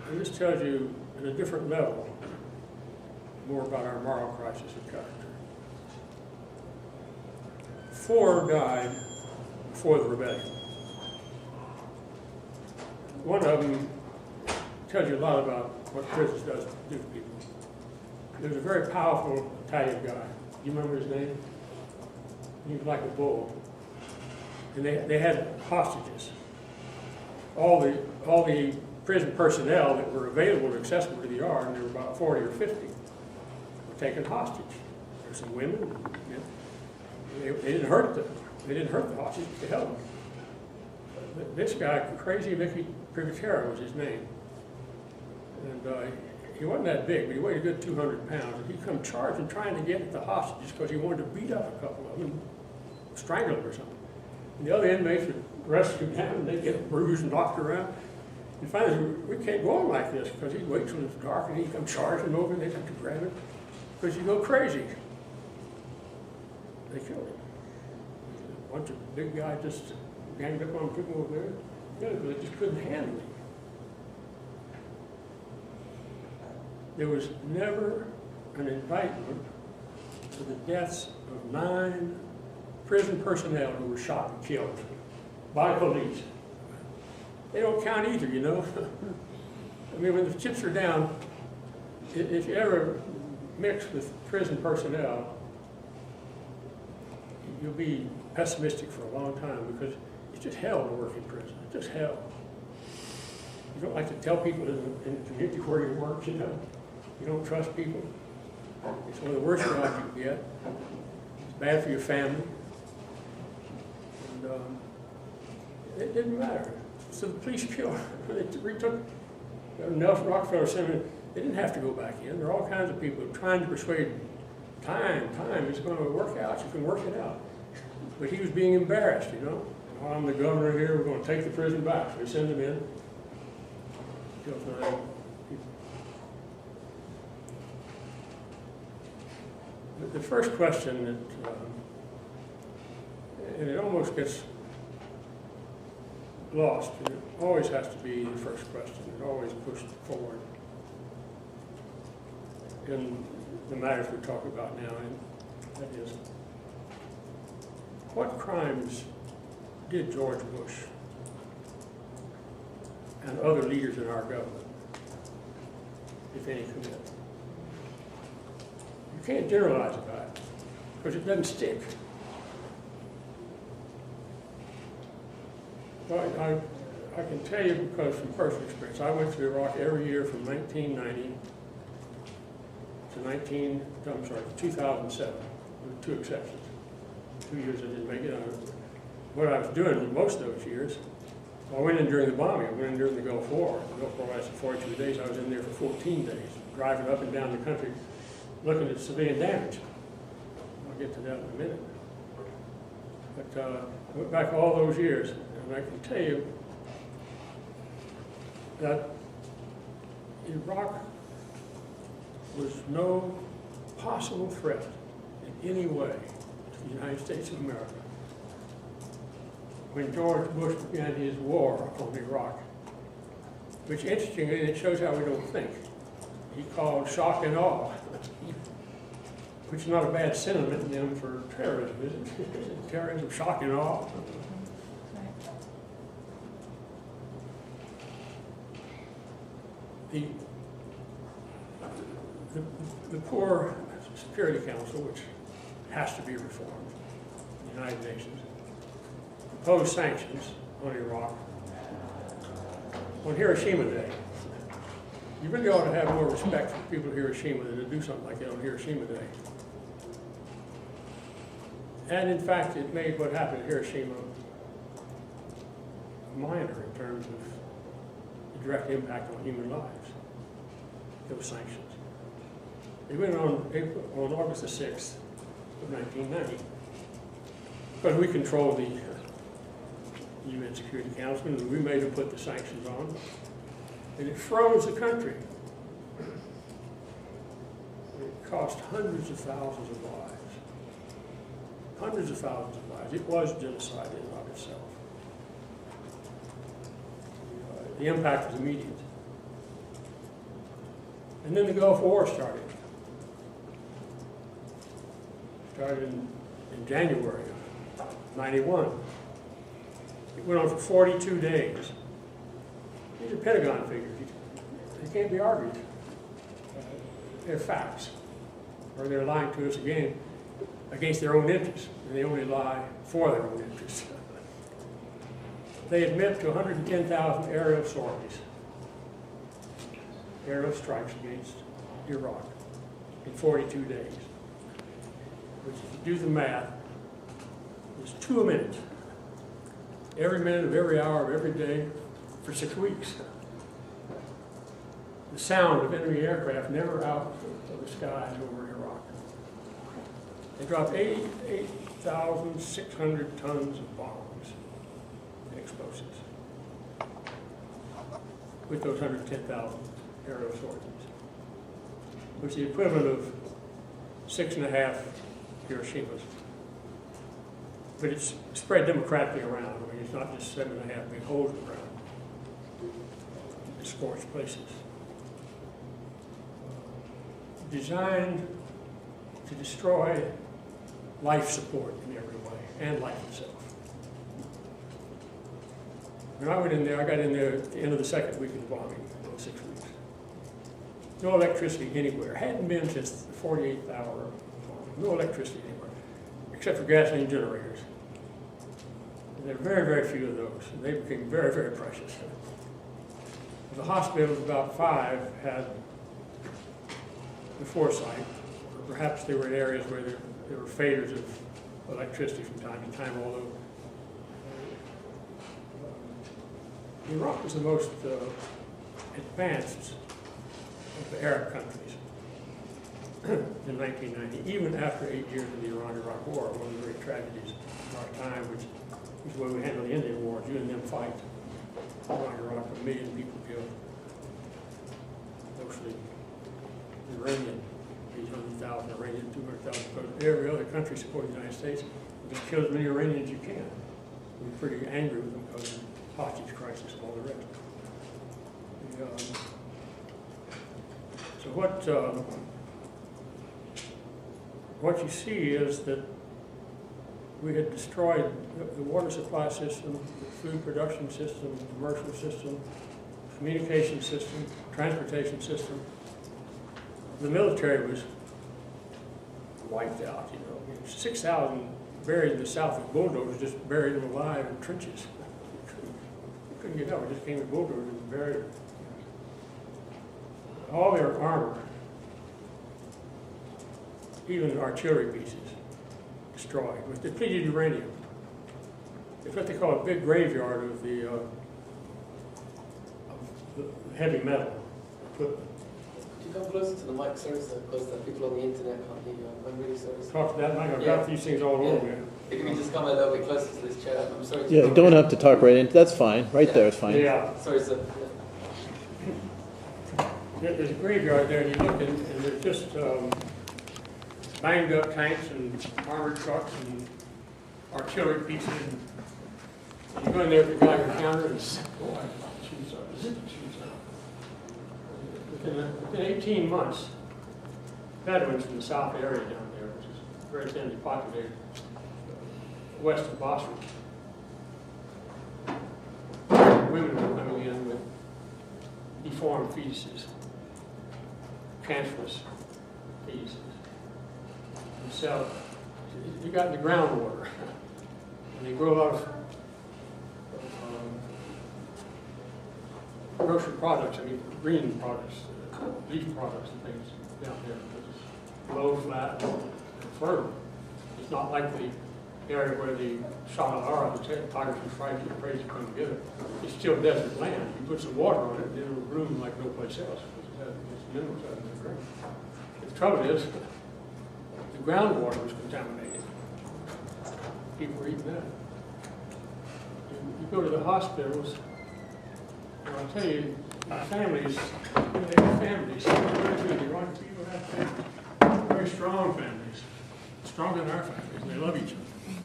And this tells you, at a different level, more about our moral crisis of character. 4 died before the rebellion. One of them tells you a lot about what prisons does do to people. There was a very powerful Italian guy. Do you remember his name? He was like a bull. And they had hostages. All the prison personnel that were available and accessible to the yard, and there were about 40 or 50, were taken hostage. There were some women. You know, they didn't hurt them. They didn't hurt the hostages. They held them. But this guy, Crazy Vicky Privatera was his name. And he wasn't that big, but he weighed a good 200 pounds. And he'd come charging, trying to get at the hostages because he wanted to beat up a couple of them, strangle them or something. And the other inmates would rescue him, and they'd get bruised and knocked around. And finally, we can't go on like this, because he'd wait till it's dark, and he'd come charging over, and they'd have to grab him, because he'd go crazy. They killed him. A bunch of big guys just ganged up on him, took him over there. Yeah, because they just couldn't handle him. There was never an indictment for the deaths of 9 prison personnel who were shot and killed by police. They don't count either, you know. I mean, when the chips are down, if you ever mix with prison personnel, you'll be pessimistic for a long time, because it's just hell to work in prison. It's just hell. You don't like to tell people in the community where you work, you know. You don't trust people. It's one of the worst jobs you can get. It's bad for your family. And it didn't matter. So the police killed. They retook Nelson Rockefeller Cemetery. They didn't have to go back in. There are all kinds of people trying to persuade time is going to work out. You can work it out. But he was being embarrassed, you know. Oh, I'm the governor here. We're going to take the prison back. So they send him in. Kills 9 people. The first question that, and it almost gets lost, and it always has to be the first question. It always pushed forward in the matters we talk about now, and that is, what crimes did George Bush and other leaders in our government, if any, commit? You can't generalize about it, because it doesn't stick. Well, I can tell you, because from personal experience, I went to Iraq every year from 1990 to 2007, with 2 exceptions. 2 years I didn't make it. What I was doing most of those years, I went in during the bombing. I went in during the Gulf War. The Gulf War lasted 42 days. I was in there for 14 days, driving up and down the country, looking at civilian damage. I'll get to that in a minute. But I went back all those years, and I can tell you that Iraq was no possible threat in any way to the United States of America when George Bush began his war on Iraq, which, interestingly, it shows how we don't think. He called shock and awe, which is not a bad synonym for terrorism, is it? Terrorism, shock and awe. The poor Security Council, which has to be reformed, the United Nations, proposed sanctions on Iraq on Hiroshima Day. You really ought to have more respect for people of Hiroshima than to do something like that on Hiroshima Day. And in fact, it made what happened at Hiroshima minor in terms of the direct impact on human lives, those sanctions. They went on August the 6th of 1990, because we control the UN Security Council, and we made them put the sanctions on, and it froze the country. It cost hundreds of thousands of lives. Hundreds of thousands of lives. It was genocide in and of itself. The impact was immediate. And then the Gulf War started. Started in January of '91. It went on for 42 days. These are Pentagon figures. They can't be argued. They're facts. Or they're lying to us again against their own interests. And they only lie for their own interests. They admit to 110,000 aerial sorties, aerial strikes against Iraq in 42 days. Which, if you do the math, is 2 a minute. Every minute of every hour of every day for 6 weeks. The sound of enemy aircraft never out of the skies over Iraq. They dropped 88,600 tons of bombs and explosives with those 110,000 aerial sorties, which is the equivalent of 6.5 Hiroshimas. But it's spread democratically around. I mean, it's not just 7.5 big holes around. It's scorched places. Designed to destroy life support in every way, and life itself. When I went in there, I got in there at the end of the second week of the bombing, 6 weeks. No electricity anywhere. Hadn't been since the 48th hour of bombing. No electricity anywhere, except for gasoline generators. And there were very, very few of those, and they became very, very precious. The hospitals, about 5, had the foresight, or perhaps they were in areas where there were failures of electricity from time to time, although Iraq was the most advanced of the Arab countries in 1990, even after 8 years of the Iran-Iraq War, one of the great tragedies of our time, which is the way we handle the Indian War. You and them fight. Iran-Iraq, 1 million people killed. Mostly Iranian, 800,000 Iranian, 200,000. Every other country supporting the United States, just kill as many Iranians as you can. We're pretty angry with them because of the hostage crisis and all the rest. So what you see is that we had destroyed the water supply system, the food production system, the commercial system, communication system, transportation system. The military was wiped out, you know. 6,000 buried in the south with bulldozers, just buried them alive in trenches. You couldn't get up, it just came with bulldozers and buried them. All their armor, even artillery pieces, destroyed with depleted uranium. It's what they call a big graveyard of the heavy metal equipment. Could you come closer to the mic, sir, because the people on the internet can't hear you? I'm really sorry. Talk to that mic. I've got these things all over me. If you could just come a little bit closer to this chair, I'm sorry. Yeah, you don't have to talk right into. That's fine. Right there is fine. Yeah. Sorry, sir. There's a graveyard there, and you look, and there's just banged up tanks and armored trucks and artillery pieces. And you go in there with the guy with the counter and boy, shoes up, shoes up. Within 18 months, veterans from the south area down there, which is very thinly populated, west of Basra, women were coming in with deformed fetuses, cancerous fetuses. And so you got in the groundwater, and they grow a lot of grocery products, I mean green products, leaf products and things down there. It's low, flat, and fertile. It's not like the area where the Shahalara, the tigers and stripes and praise come together. It's still desert land. You put some water on it, and it'll bloom like no place else. It's minerals out in the ground. The trouble is, the groundwater was contaminated. People were eating that. You go to the hospitals, and I'll tell you, families, they have families. The Iraqi people have families. Very strong families. Stronger than our families, and they love each other.